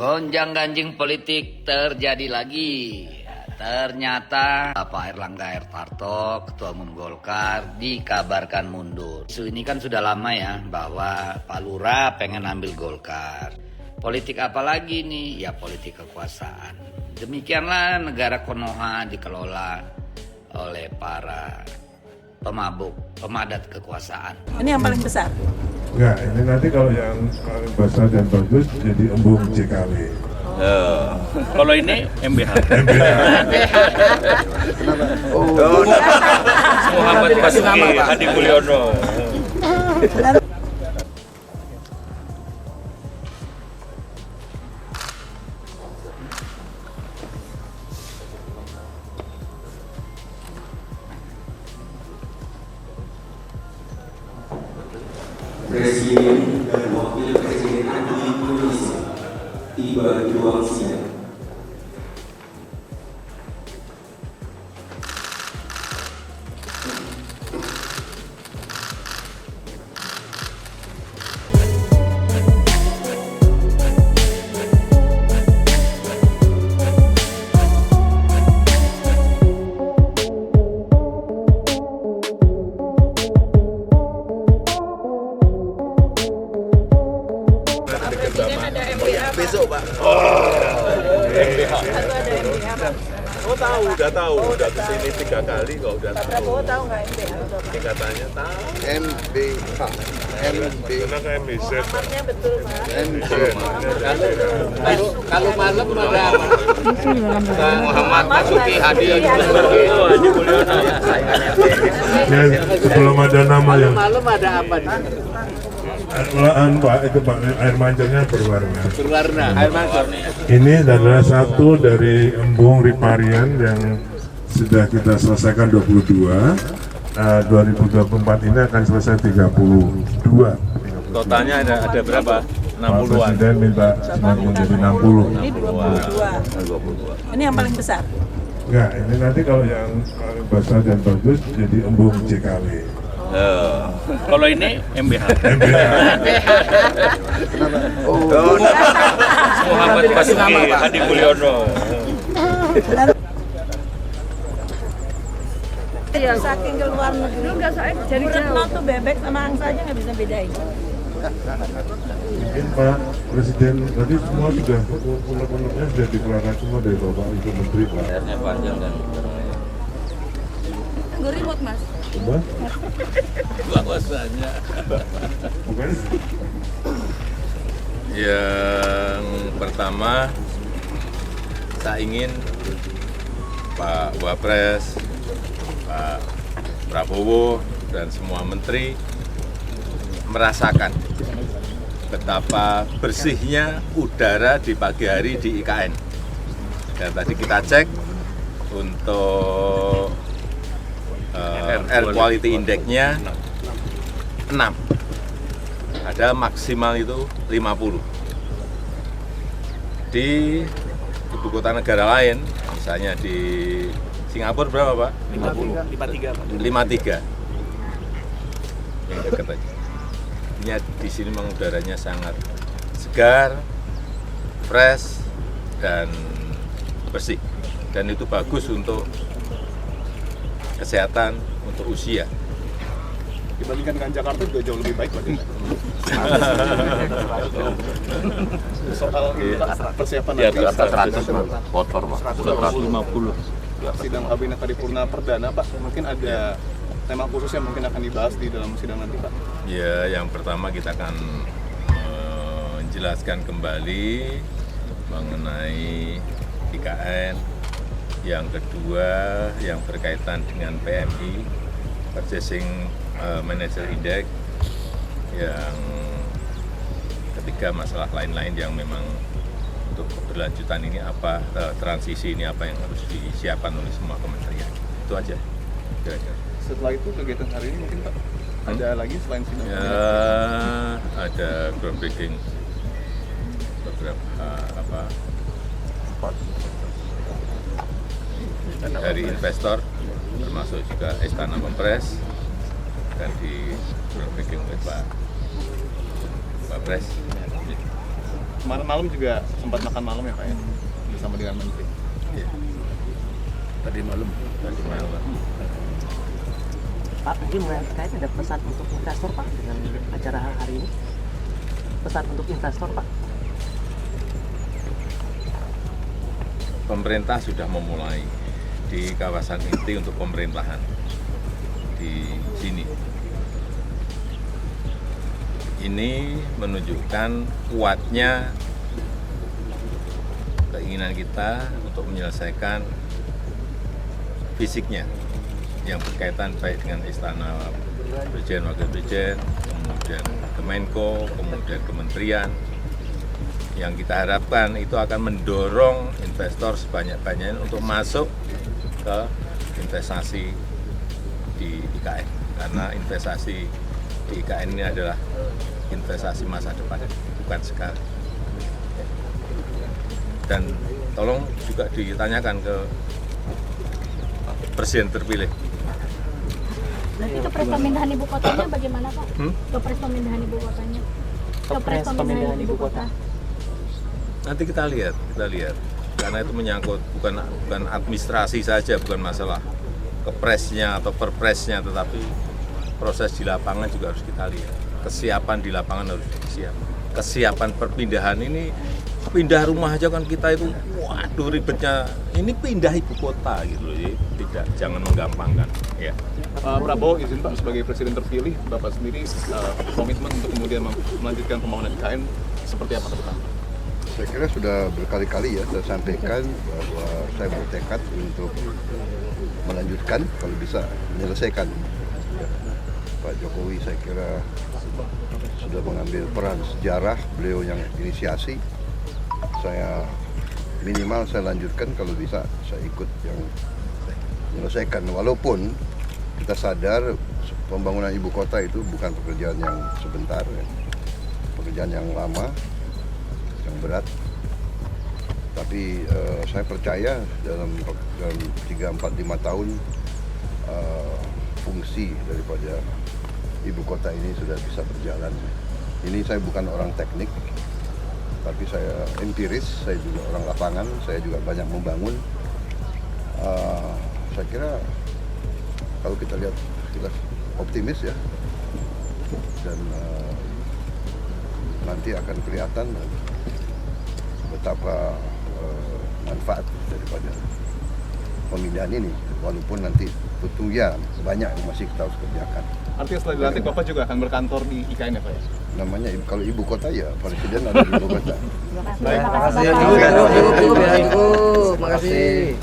Gonjang-ganjing politik terjadi lagi. Ternyata Pak Erlangga Hartarto, Ketua Umum Golkar, dikabarkan mundur. Isu ini kan sudah lama ya, bahwa Pak Lurah pengen ambil Golkar. Politik apa lagi nih? Ya politik kekuasaan. Demikianlah negara Konoha dikelola oleh para pemabuk, pemadat kekuasaan. Ini yang paling besar? Enggak, ini nanti kalau yang paling besar dan bagus jadi embung JKW. Kalau ini MBH. Muhammad Basuki Hadi Mulyono. Presiden dan Wakil Presiden Republik Indonesia tiba di ruang sidang. Besok Pak. MBH. Atau ada MBH Pak? Oh tahu, udah kesini 3 kali kok udah Pak tahu. Prabowo tahu nggak MBH? Ini katanya tahu. MBH, Kenapa MBZ? Alamatnya betul Pak. Kalau malam ada apa? Muhammad Basuki Hadi Mulyono. Ya, sebelum ada nama yang Malam ada apa nih? Pak, itu Pak, air mancurnya berwarna. Berwarna, air mancur. Ini adalah satu dari embung riparian yang sudah kita selesaikan 22. 2024 ini akan selesai 32. Totalnya ada berapa? Pak 60-an. Presiden minta menjadi 60. Ini 22. Ini yang paling besar? Enggak, ini nanti kalau yang paling besar dan bagus jadi embung JKW. Kalau ini MBH. Muhammad Basuki Hadi Mulyono. Saking ke luar negeri, nggak saya jadi jauh tuh bebek sama angsa aja nggak bisa bedain. Mungkin Pak Presiden tadi semua sudah unek-uneknya sudah dikeluarkan semua dari Bapak Ibu Menteri Pak. Panjang dan Gue remote Mas. Coba? bahwasanya Bukan? yang pertama saya ingin Pak Wapres, Pak Prabowo dan semua menteri merasakan betapa bersihnya udara di pagi hari di IKN. Dan tadi kita cek untuk air quality index-nya 6. Ada maksimal itu 50. Di ibu kota negara lain, misalnya di Singapura berapa Pak? 50. 53. Yang dekat aja. Artinya di sini memang udaranya sangat segar, fresh, dan bersih. Dan itu bagus untuk kesehatan, untuk usia. Dibandingkan dengan Jakarta juga jauh lebih baik Pak. Soal persiapan Di atas 100 kotor Pak. 150. Sidang kabinet paripurna perdana Pak, mungkin ada tema khusus yang mungkin akan dibahas di dalam sidang nanti Pak. Ya, yang pertama kita akan menjelaskan kembali mengenai IKN. Yang kedua, yang berkaitan dengan PMI, Purchasing Manager Index. Yang ketiga, masalah lain-lain yang memang untuk keberlanjutan ini apa, transisi ini apa yang harus disiapkan oleh semua kementerian. Itu aja kira-kira. Setelah itu kegiatan hari ini mungkin Pak ada lagi selain sidang? Ya, ada groundbreaking beberapa dari investor, termasuk juga Istana Mempres, dan di groundbreaking oleh Pak Pres. kemarin malam juga sempat makan malam ya Pak ya, bersama dengan Menteri. Iya. Tadi malam. Pak, mungkin terkait ada pesan untuk investor Pak dengan acara hari ini? Pesan untuk investor Pak? Pemerintah sudah memulai di kawasan inti untuk pemerintahan di sini. Ini menunjukkan kuatnya keinginan kita untuk menyelesaikan fisiknya yang berkaitan baik dengan Istana Presiden, Wakil Presiden, kemudian Kemenko, kemudian Kementerian. Yang kita harapkan itu akan mendorong investor sebanyak-banyaknya untuk masuk ke investasi di IKN. Karena investasi di IKN ini adalah investasi masa depan, bukan sekarang. Dan tolong juga ditanyakan ke Presiden terpilih. Berarti kepres pemindahan ibu kotanya bagaimana Pak? Kepres pemindahan ibu kotanya? Kepres pemindahan ibu kota. Nanti kita lihat, karena itu menyangkut bukan administrasi saja, bukan masalah kepresnya atau perpresnya, tetapi proses di lapangan juga harus kita lihat. Kesiapan di lapangan harus siap. Kesiapan perpindahan ini, pindah rumah aja kan kita itu, waduh ribetnya. Ini pindah ibu kota gitu loh, tidak, jangan menggampangkan. Ya. Pak Prabowo izin Pak sebagai Presiden terpilih, Bapak sendiri komitmen untuk kemudian melanjutkan pembangunan IKN seperti apa ke depan? Saya kira sudah berkali-kali ya saya sampaikan bahwa saya bertekad untuk melanjutkan, kalau bisa menyelesaikan. Pak Jokowi saya kira sudah mengambil peran sejarah, beliau yang inisiasi. Saya minimal saya lanjutkan, kalau bisa saya ikut yang menyelesaikan. Walaupun kita sadar pembangunan ibu kota itu bukan pekerjaan yang sebentar, ya. Pekerjaan yang lama, yang berat. Tapi saya percaya dalam 3, 4, 5 tahun fungsi daripada ibu kota ini sudah bisa berjalan. Ini saya bukan orang teknik, tapi saya empiris, saya juga orang lapangan, saya juga banyak membangun. Saya kira kalau kita lihat, kita optimis ya, dan nanti akan kelihatan betapa manfaat daripada pemindahan ini, walaupun nanti tentunya banyak yang masih kita harus kerjakan. Artinya setelah dilantik Bapak juga akan berkantor di IKN ya Pak ya? Namanya kalau ibu kota ya, Presiden ada di ibu kota. Baik. Terima kasih.